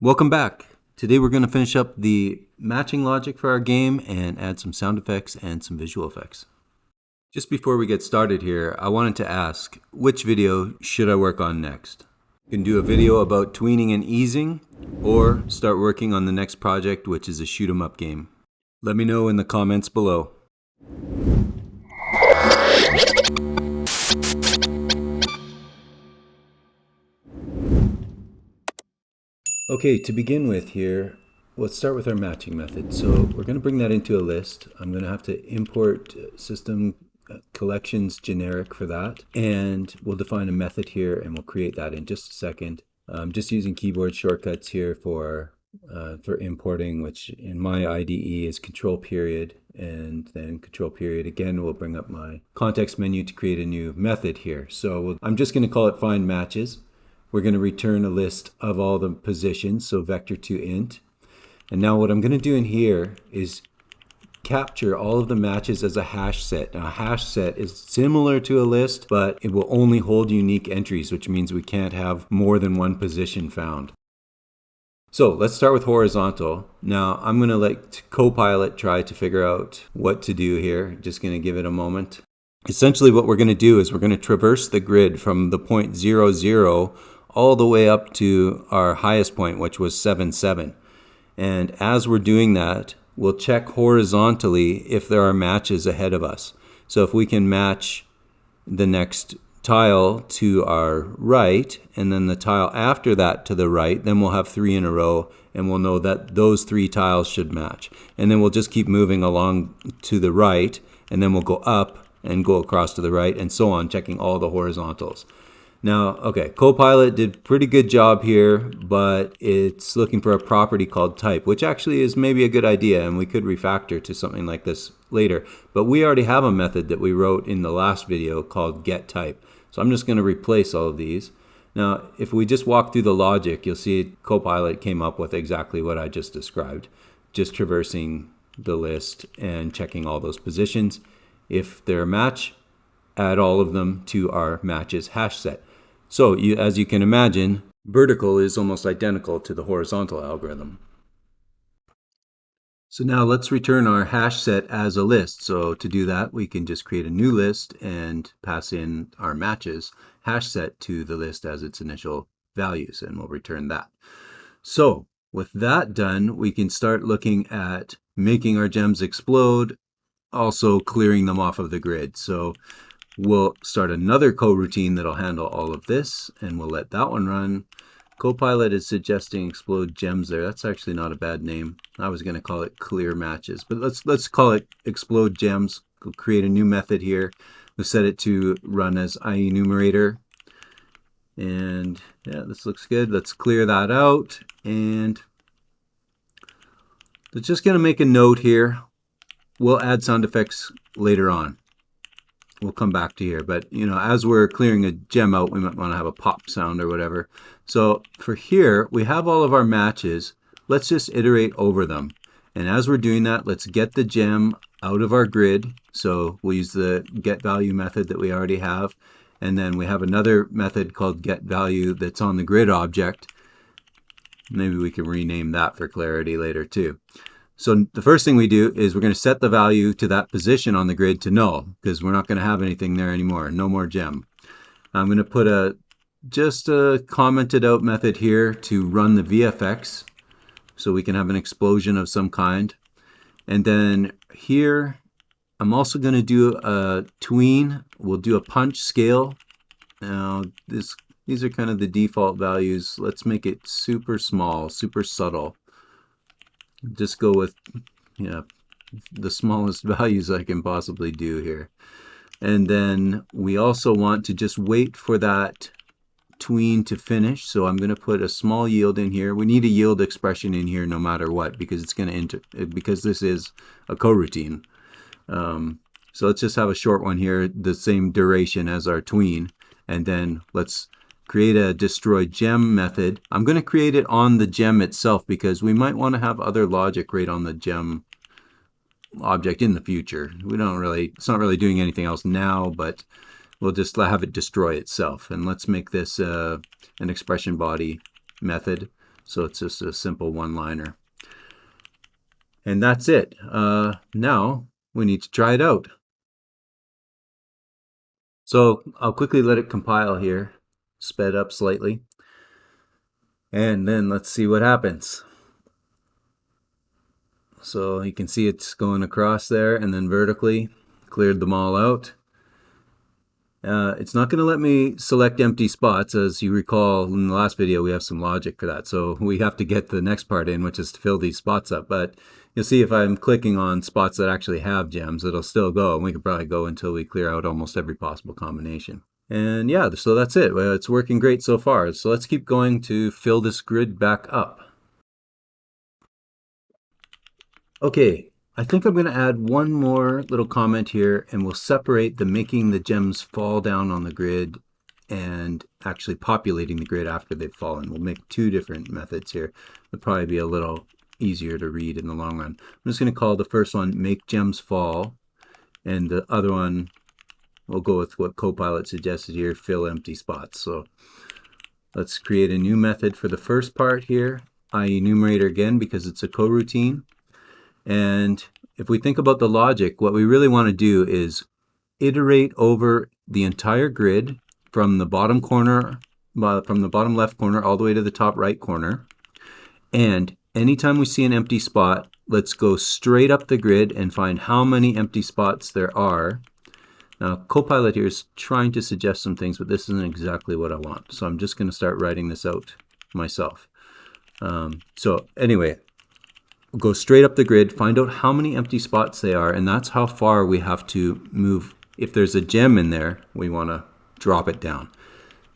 Welcome back. Today we're going to finish up the matching logic for our game and add some sound effects and some visual effects. Just before we get started here, I wanted to ask, which video should I work on next? You can do a video about tweening and easing, or start working on the next project, which is a shoot 'em up game. Let me know in the comments below. Okay, to begin with here, let's start with our matching method. So we're going to bring that into a list. I'm going to have to import system collections generic for that, and we'll define a method here and we'll create that in just a second. I'm just using keyboard shortcuts here for importing, which in my IDE is control period and then control period again. Will bring up my context menu to create a new method here. So I'm just going to call it find matches. We're going to return a list of all the positions, so vector2int. And now what I'm going to do in here is capture all of the matches as a hash set. Now, a hash set is similar to a list, but it will only hold unique entries, which means we can't have more than one position found. So let's start with horizontal. Now I'm going to let Copilot try to figure out what to do here. Just going to give it a moment. Essentially what we're going to do is we're going to traverse the grid from the point 0, 0 all the way up to our highest point, which was 7, 7. And as we're doing that, we'll check horizontally if there are matches ahead of us. So if we can match the next tile to our right, and then the tile after that to the right, then we'll have 3 in a row, and we'll know that those 3 tiles should match. And then we'll just keep moving along to the right, and then we'll go up and go across to the right, and so on, checking all the horizontals. Now, okay, Copilot did a pretty good job here, but it's looking for a property called type, which actually is maybe a good idea, and we could refactor to something like this later. But we already have a method that we wrote in the last video called getType. So I'm just going to replace all of these. Now, if we just walk through the logic, you'll see Copilot came up with exactly what I just described, just traversing the list and checking all those positions. If they're a match, add all of them to our matches hash set. So as you can imagine, vertical is almost identical to the horizontal algorithm. So now let's return our hash set as a list. So to do that, we can just create a new list and pass in our matches hash set to the list as its initial values, and we'll return that. So with that done, we can start looking at making our gems explode, also clearing them off of the grid. So we'll start another coroutine that'll handle all of this, and we'll let that one run. Copilot is suggesting explode gems there. That's actually not a bad name. I was going to call it clear matches, but let's call it explode gems. We'll create a new method here. We'll set it to run as IEnumerator. And yeah, this looks good. Let's clear that out. And it's just going to make a note here. We'll add sound effects later on. We'll come back to here, but as we're clearing a gem out, we might want to have a pop sound or whatever. So for here, we have all of our matches. Let's just iterate over them. And as we're doing that, let's get the gem out of our grid. So we'll use the getValue method that we already have. And then we have another method called getValue that's on the grid object. Maybe we can rename that for clarity later too. So the first thing we do is we're going to set the value to that position on the grid to null, because we're not going to have anything there anymore. No more gem. I'm going to put just a commented out method here to run the VFX, so we can have an explosion of some kind. And then here, I'm also going to do a tween. We'll do a punch scale. Now these are kind of the default values. Let's make it super small, super subtle. Just go with the smallest values I can possibly do here. And then we also want to just wait for that tween to finish. So I'm going to put a small yield in here. We need a yield expression in here no matter what, because it's going to because this is a coroutine. So let's just have a short one here, the same duration as our tween, and then let's create a destroy gem method. I'm going to create it on the gem itself, because we might want to have other logic right on the gem object in the future. It's not really doing anything else now, but we'll just have it destroy itself. And let's make this an expression body method. So it's just a simple one-liner. And that's it. Now we need to try it out. So I'll quickly let it compile here, sped up slightly. And then let's see what happens. So you can see it's going across there and then vertically, cleared them all out. It's not going to let me select empty spots. As you recall in the last video, we have some logic for that. So we have to get the next part in, which is to fill these spots up. But you'll see if I'm clicking on spots that actually have gems, it'll still go. And we could probably go until we clear out almost every possible combination. And yeah, so that's it. It's working great so far. So let's keep going to fill this grid back up. Okay, I think I'm going to add one more little comment here, and we'll separate the making the gems fall down on the grid and actually populating the grid after they've fallen. We'll make two different methods here. It'll probably be a little easier to read in the long run. I'm just going to call the first one make gems fall, and the other one we'll go with what Copilot suggested here, fill empty spots. So let's create a new method for the first part here, enumerator again because it's a coroutine. And if we think about the logic, what we really want to do is iterate over the entire grid from the bottom corner, from the bottom left corner all the way to the top right corner. And anytime we see an empty spot, let's go straight up the grid and find how many empty spots there are. Now, Copilot here is trying to suggest some things, but this isn't exactly what I want. So I'm just going to start writing this out myself. So anyway, go straight up the grid, find out how many empty spots they are, and that's how far we have to move. If there's a gem in there, we want to drop it down.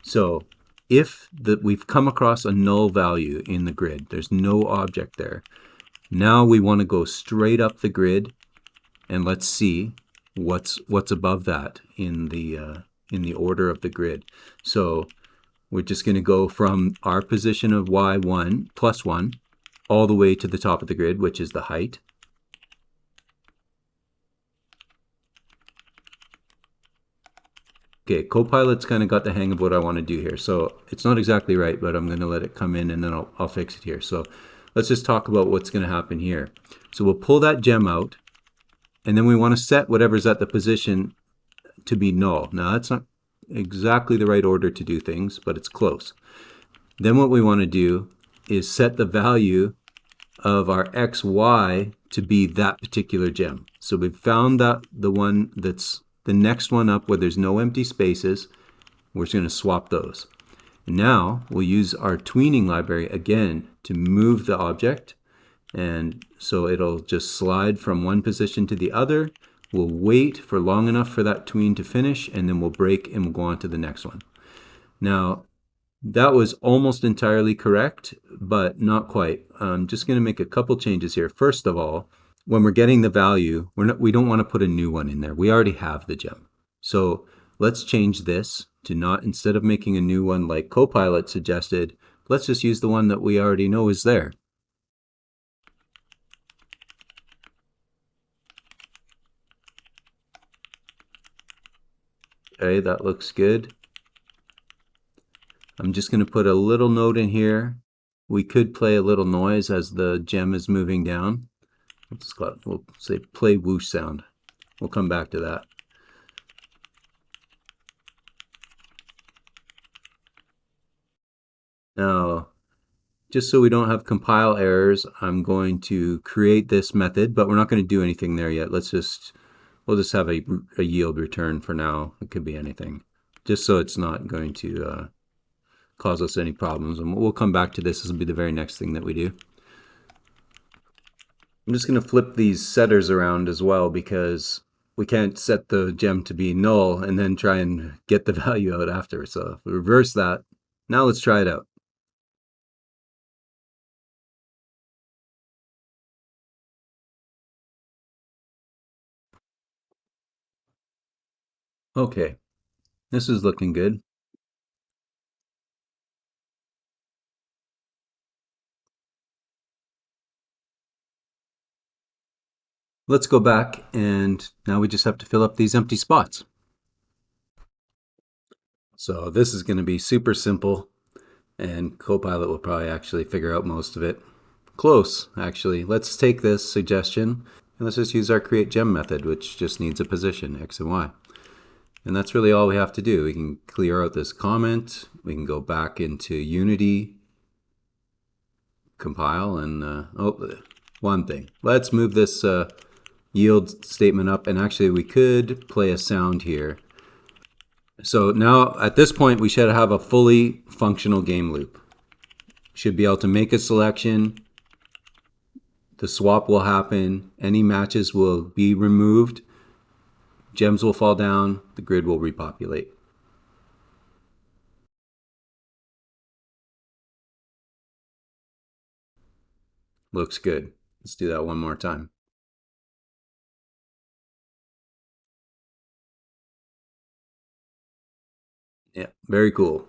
So if we've come across a null value in the grid, there's no object there, now we want to go straight up the grid and let's see what's above that in the order of the grid. So we're just going to go from our position of y1 plus 1 all the way to the top of the grid, which is the height. Okay, Copilot's kind of got the hang of what I want to do here. So it's not exactly right, but I'm going to let it come in and then I'll fix it here. So let's just talk about what's going to happen here. So we'll pull that gem out, and then we want to set whatever's at the position to be null. Now that's not exactly the right order to do things, but it's close. Then what we want to do is set the value of our xy to be that particular gem. So we've found that the one that's the next one up where there's no empty spaces, we're just going to swap those. And now we'll use our tweening library again to move the object, and so it'll just slide from one position to the other. We'll wait for long enough for that tween to finish, and then we'll break and we'll go on to the next one. Now that was almost entirely correct, but not quite. I'm just going to make a couple changes here. First of all, when we're getting the value, we don't want to put a new one in there. We already have the gem. So let's change this to not, instead of making a new one like Copilot suggested, let's just use the one that we already know is there. Okay, that looks good. I'm just going to put a little note in here. We could play a little noise as the gem is moving down. We'll say play whoosh sound. We'll come back to that. Now, just so we don't have compile errors, I'm going to create this method, but we're not going to do anything there yet. We'll just have a yield return for now. It could be anything, just so it's not going to cause us any problems. And we'll come back to this. This will be the very next thing that we do. I'm just going to flip these setters around as well, because we can't set the gem to be null and then try and get the value out after. So if we reverse that, now let's try it out. Okay, this is looking good. Let's go back, and now we just have to fill up these empty spots. So this is going to be super simple, and Copilot will probably actually figure out most of it. Close, actually. Let's take this suggestion and let's just use our create gem method, which just needs a position, X and Y. And that's really all we have to do. We can clear out this comment. We can go back into Unity, compile, and one thing. Let's move this yield statement up, and actually we could play a sound here. So now at this point we should have a fully functional game loop. Should be able to make a selection, the swap will happen, any matches will be removed, gems will fall down, the grid will repopulate. Looks good. Let's do that one more time. Yeah, very cool.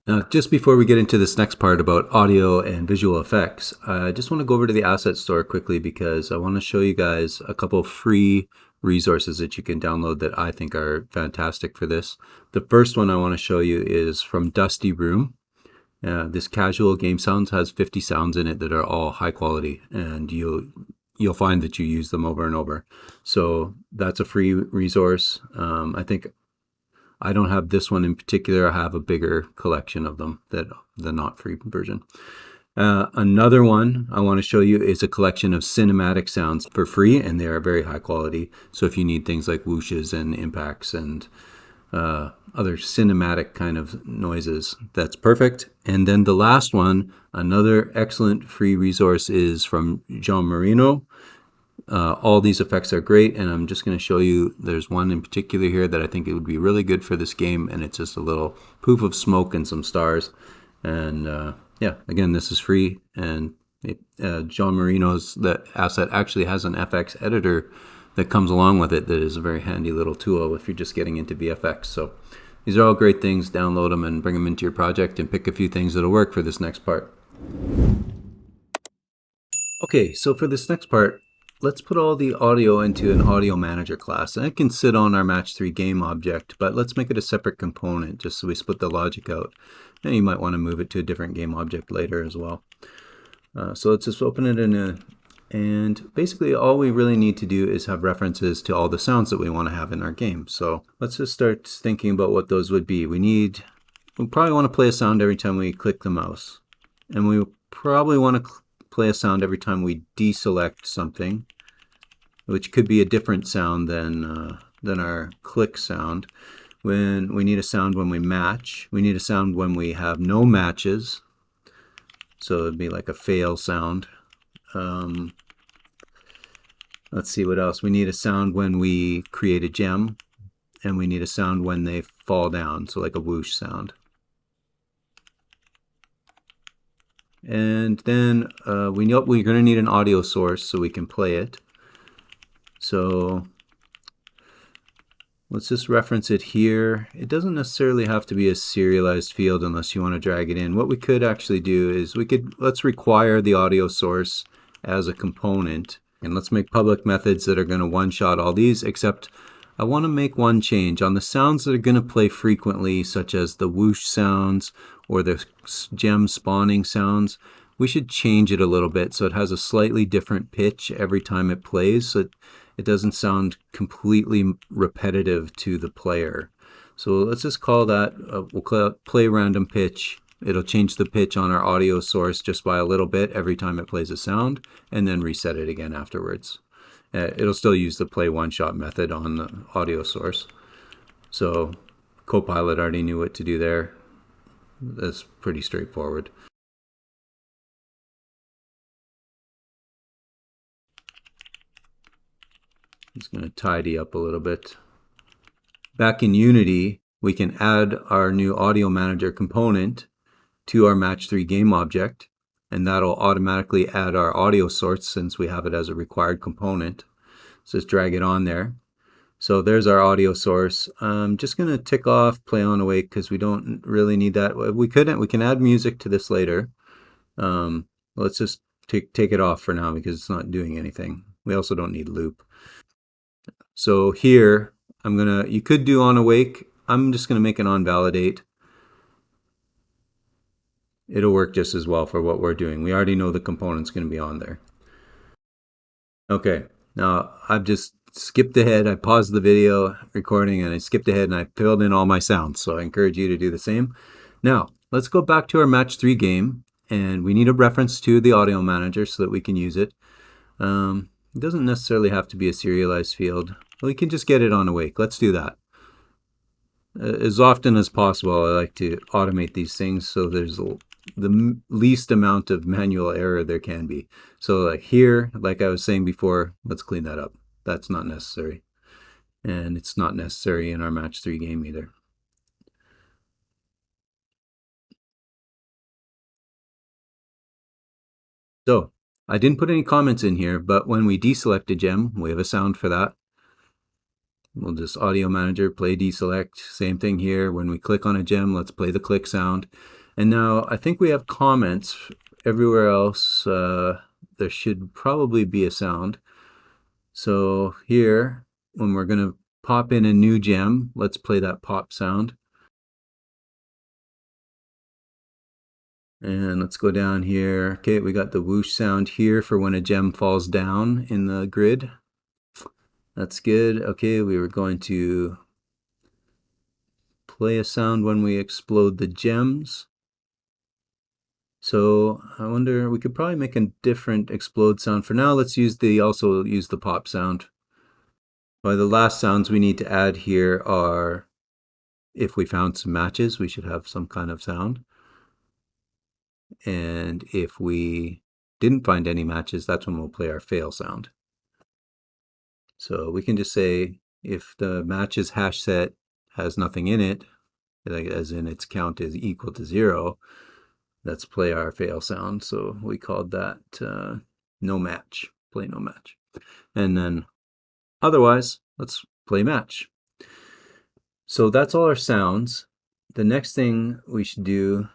Now, just before we get into this next part about audio and visual effects, I just want to go over to the asset store quickly because I want to show you guys a couple of free resources that you can download that I think are fantastic for this. The first one I want to show you is from Dusty Room. This casual game sounds has 50 sounds in it that are all high quality, and you'll find that you use them over and over. So that's a free resource. I think I don't have this one in particular. I have a bigger collection of them, that the not free version. Another one I want to show you is a collection of cinematic sounds for free, and they are very high quality. So if you need things like whooshes and impacts and other cinematic kind of noises, that's perfect. And then the last one, another excellent free resource, is from John Marino. All these effects are great, and I'm just going to show you, there's one in particular here that I think it would be really good for this game, and it's just a little poof of smoke and some stars. And yeah, again, this is free, and John Marino's that asset actually has an FX editor that comes along with it that is a very handy little tool if you're just getting into VFX. So these are all great things. Download them and bring them into your project and pick a few things that'll work for this next part. Okay, so for this next part, let's put all the audio into an AudioManager class. And it can sit on our Match 3 game object, but let's make it a separate component just so we split the logic out. And you might want to move it to a different game object later as well. So let's just open it and basically all we really need to do is have references to all the sounds that we want to have in our game. So let's just start thinking about what those would be. We probably want to play a sound every time we click the mouse. And we probably want to play a sound every time we deselect something, which could be a different sound than our click sound. When we need a sound when we match, we need a sound when we have no matches. So it'd be like a fail sound. Let's see what else. We need a sound when we create a gem, and we need a sound when they fall down, so like a whoosh sound. And then we know we're going to need an audio source so we can play it. So let's just reference it here. It doesn't necessarily have to be a serialized field unless you want to drag it in. What we could actually do is let's require the audio source as a component, and let's make public methods that are going to one-shot all these, except I want to make one change. On the sounds that are going to play frequently, such as the whoosh sounds or the gem spawning sounds, we should change it a little bit so it has a slightly different pitch every time it plays, so it doesn't sound completely repetitive to the player. So let's just call that, we'll call it play random pitch. It'll change the pitch on our audio source just by a little bit every time it plays a sound, and then reset it again afterwards. It'll still use the play one-shot method on the audio source. So Copilot already knew what to do there. That's pretty straightforward. It's going to tidy up a little bit. Back in Unity, we can add our new AudioManager component to our Match 3 game object, and that'll automatically add our audio source since we have it as a required component. So just drag it on there. So there's our audio source. I'm just going to tick off play on awake because we don't really need that. We can add music to this later. Let's just take it off for now because it's not doing anything. We also don't need loop. So here you could do on awake. I'm just going to make it on validate. it'll work just as well for what we're doing. We already know the component's going to be on there. Okay, now I've just skipped ahead. I paused the video recording and I skipped ahead and I filled in all my sounds. So I encourage you to do the same. Now, let's go back to our match 3 game, and we need a reference to the AudioManager so that we can use it. It doesn't necessarily have to be a serialized field. We can just get it on awake. Let's do that. As often as possible, I like to automate these things so there's the least amount of manual error there can be. So like here, like I was saying before, let's clean that up. That's not necessary. And it's not necessary in our match 3 game either. So I didn't put any comments in here, but when we deselect a gem, we have a sound for that. We'll just AudioManager, play deselect. Same thing here. When we click on a gem, let's play the click sound. And now I think we have comments everywhere else. There should probably be a sound. So here, when we're going to pop in a new gem, let's play that pop sound. And let's go down here. Okay, we got the whoosh sound here for when a gem falls down in the grid. That's good. Okay, we were going to play a sound when we explode the gems. So I wonder, we could probably make a different explode sound. For now, let's also use the pop sound. Well, the last sounds we need to add here are, if we found some matches, we should have some kind of sound. And if we didn't find any matches, that's when we'll play our fail sound. So we can just say, if the matches hash set has nothing in it, like as in its count is equal to 0, let's play our fail sound. So we called that no match, play no match. And then otherwise, let's play match. So that's all our sounds. The next thing we should do,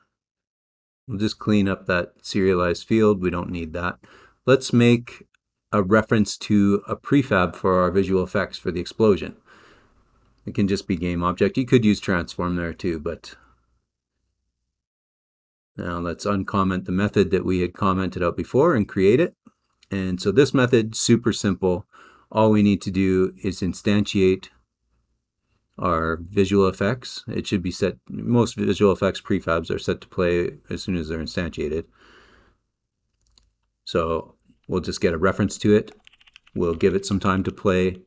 we'll just clean up that serialized field. We don't need that. Let's make a reference to a prefab for our visual effects for the explosion. It can just be game object. You could use transform there too, but now let's uncomment the method that we had commented out before and create it. And so this method, super simple. All we need to do is instantiate our visual effects. It should be set, most visual effects prefabs are set to play as soon as they're instantiated. So we'll just get a reference to it. We'll give it some time to play,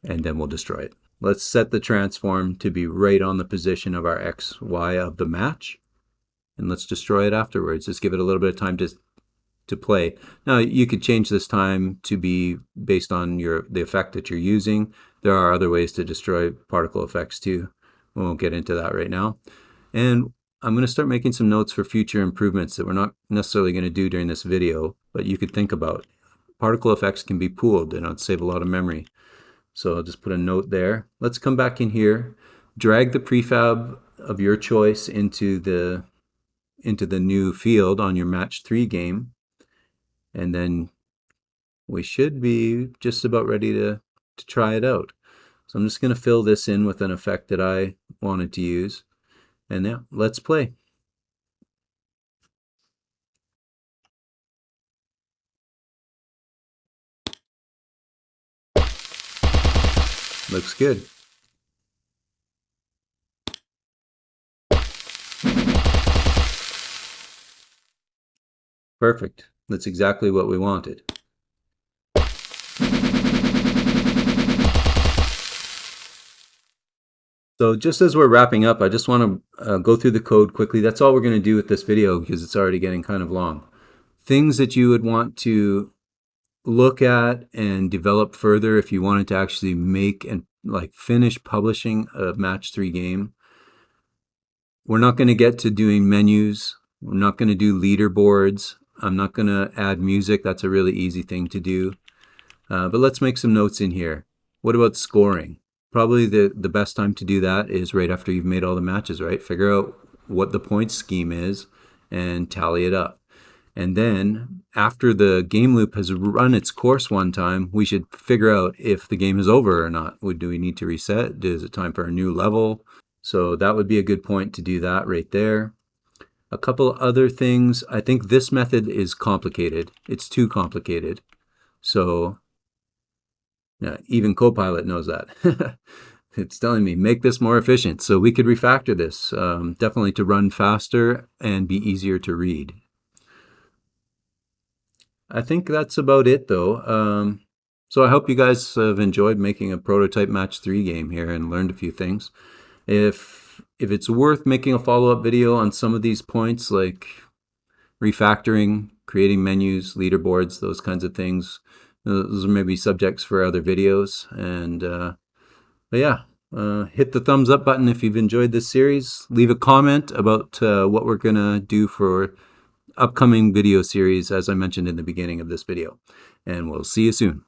and then we'll destroy it. Let's set the transform to be right on the position of our X, Y of the match. And let's destroy it afterwards. Just give it a little bit of time to play. Now you could change this time to be based on the effect that you're using. There are other ways to destroy particle effects too. We won't get into that right now. And I'm going to start making some notes for future improvements that we're not necessarily going to do during this video, but you could think about. Particle effects can be pooled and it'll save a lot of memory. So I'll just put a note there. Let's come back in here, drag the prefab of your choice into the new field on your match 3 game, and then we should be just about ready to try it out. So I'm just going to fill this in with an effect that I wanted to use, and now let's play. Looks good. Perfect. That's exactly what we wanted. So just as we're wrapping up, I just want to go through the code quickly. That's all we're going to do with this video because it's already getting kind of long. Things that you would want to look at and develop further if you wanted to actually make and finish publishing a match 3 game. We're not going to get to doing menus. We're not going to do leaderboards. I'm not going to add music. That's a really easy thing to do. But let's make some notes in here. What about scoring? Probably the best time to do that is right after you've made all the matches, right? Figure out what the points scheme is and tally it up. And then after the game loop has run its course one time, we should figure out if the game is over or not. Do we need to reset? Is it time for a new level? So that would be a good point to do that right there. A couple other things. I think this method is complicated. It's too complicated. So yeah, even Copilot knows that. It's telling me, make this more efficient. So we could refactor this, definitely to run faster and be easier to read. I think that's about it, though. So I hope you guys have enjoyed making a prototype match 3 game here and learned a few things. If it's worth making a follow-up video on some of these points, like refactoring, creating menus, leaderboards, those kinds of things, those are maybe subjects for other videos. And but yeah, hit the thumbs up button if you've enjoyed this series. Leave a comment about what we're gonna do for upcoming video series, as I mentioned in the beginning of this video. And we'll see you soon.